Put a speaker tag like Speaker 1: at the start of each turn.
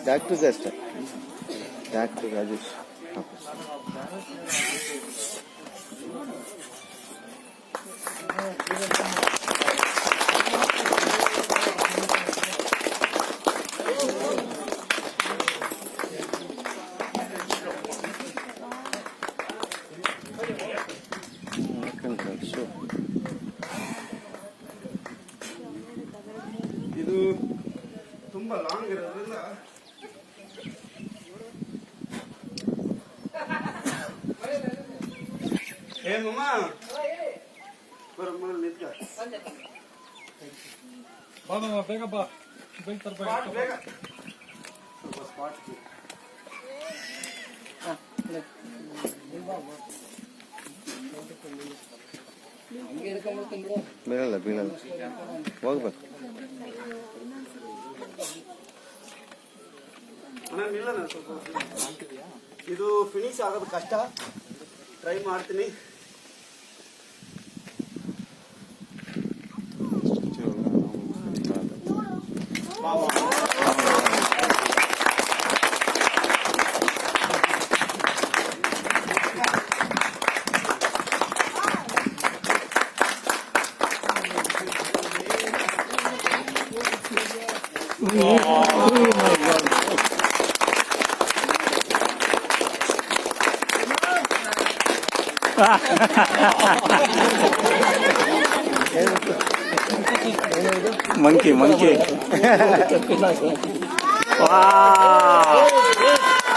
Speaker 1: ಡಾಕ್ಟರ್ಗೆ ಅಷ್ಟೇ. ಡಾಕ್ಟರ್ ರಾಜೇಶ್
Speaker 2: ಇದು ತುಂಬಾ ಲಾಂಗ್ ಇರೋದ್ರಿಂದ ಮಮ್ಮ ಬರಮ್ಮ ನಿಂತ್ಕ
Speaker 3: ಬೇಗ ಬಾ ಬೇಗ ತರಬೇಕು
Speaker 2: ಬೇಗ ಸ್ವಲ್ಪ ಸ್ಪಾಟ್
Speaker 1: ಬೀಳಲ್ಲ ಬೀಳಲ್ಲ ಹೋಗ್ಬೇಕು.
Speaker 2: ಇದು ಫಿನಿಶ್ ಆಗೋದು ಕಷ್ಟ, ಟ್ರೈ ಮಾಡ್ತೀನಿ.
Speaker 1: Monkey monkey. ವಾ